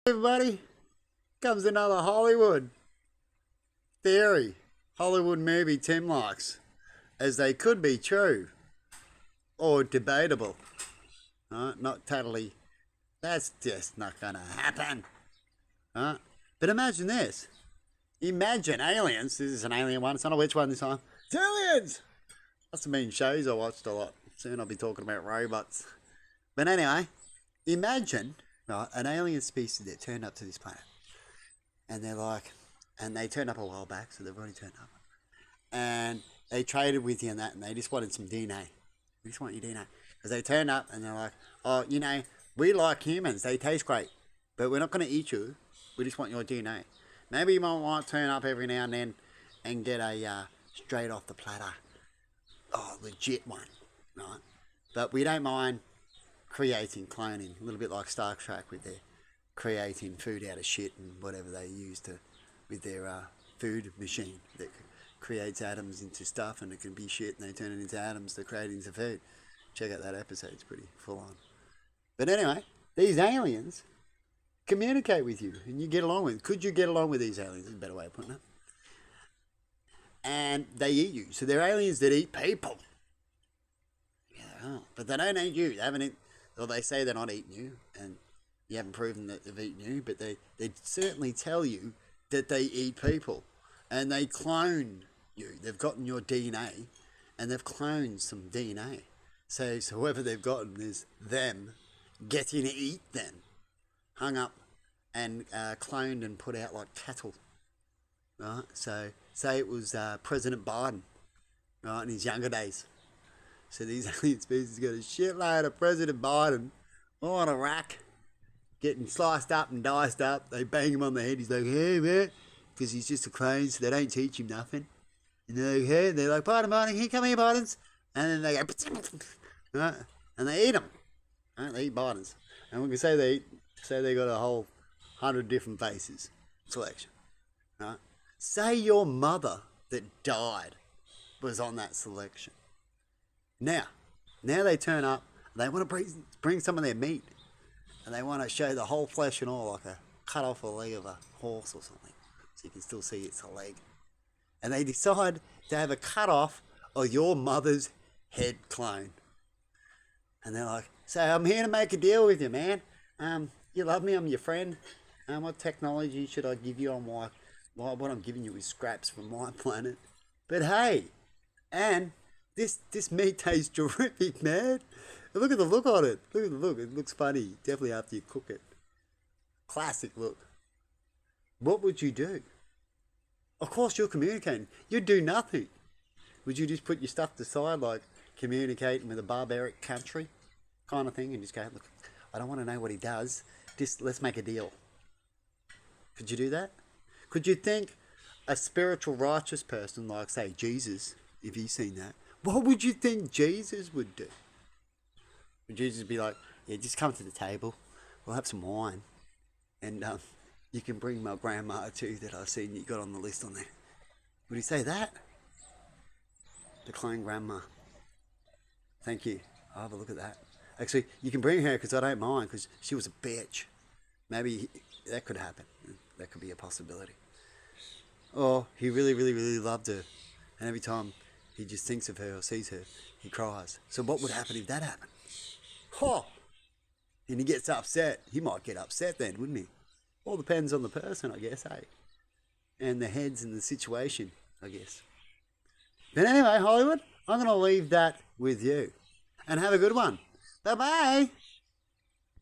Everybody, comes another Hollywood theory, Hollywood movie Tim likes, as they could be true or debatable. Not totally. That's just not gonna happen. But imagine this. Imagine aliens. This is an alien one. It's not a witch one this time. It's aliens. Must have been shows I watched a lot. Soon I'll be talking about robots. But anyway, imagine an alien species that turned up to this planet, and they turned up a while back, so they've already turned up, and they traded with you and that, and they just wanted some DNA. We just want your DNA because they turned up and they're like, oh, we like humans. They taste great, but we're not going to eat you. We just want your DNA. Maybe you might want to turn up every now and then and get a straight off the platter, legit one, right? But we don't mind creating cloning, a little bit like Star Trek with their creating food out of shit and whatever they use with their food machine that creates atoms into stuff, and it can be shit and they turn it into atoms to create into food. Check out that episode, it's pretty full on. But anyway, these aliens communicate with you and you get along with. Could you get along with these aliens? Is a better way of putting it. And they eat you. So they're aliens that eat people. Yeah, but they don't eat you. They haven't eaten. Well, they say they're not eating you, and you haven't proven that they've eaten you, but they certainly tell you that they eat people, and they clone you. They've gotten your DNA, and they've cloned some DNA. So whoever they've gotten is them getting to eat them, hung up and cloned and put out like cattle. Right? So say it was President Biden, right, in his younger days. So these alien species got a shitload of President Biden all on a rack, getting sliced up and diced up. They bang him on the head. He's like, hey, man, because he's just a clone, so they don't teach him nothing. And they're like, hey, they're like, Biden, here come here, Bidens. And then they go, right? And they eat them. Right? They eat Bidens. And we can say they got a whole 100 different faces selection. Right? Say your mother that died was on that selection. Now they turn up, they want to bring some of their meat, and they want to show the whole flesh and all, like a cut off a leg of a horse or something, so you can still see it's a leg. And they decide to have a cut off of your mother's head clone. And they're like, so I'm here to make a deal with you, man. You love me, I'm your friend. What technology should I give you on what I'm giving you is scraps from my planet. But hey, and this meat tastes terrific, man. Look at the look on it. Look at the look. It looks funny. Definitely after you cook it. Classic look. What would you do? Of course you're communicating. You'd do nothing. Would you just put your stuff aside, like communicating with a barbaric country kind of thing, and just go, look, I don't want to know what he does. Just let's make a deal. Could you do that? Could you think a spiritual righteous person like, say, Jesus, if you've seen that, what would you think Jesus would do? Would Jesus be like, yeah, just come to the table, we'll have some wine, and you can bring my grandma too that I've seen you got on the list on there? Would he say that? Decline grandma. Thank you. I'll have a look at that. Actually, you can bring her because I don't mind, because she was a bitch. Maybe that could happen. That could be a possibility. Or he really, really, really loved her, and every time he just thinks of her or sees her, he cries. So what would happen if that happened? And he gets upset. He might get upset then, wouldn't he? All depends on the person, I guess, eh? And the heads and the situation, I guess. But anyway, Hollywood, I'm going to leave that with you. And have a good one. Bye-bye.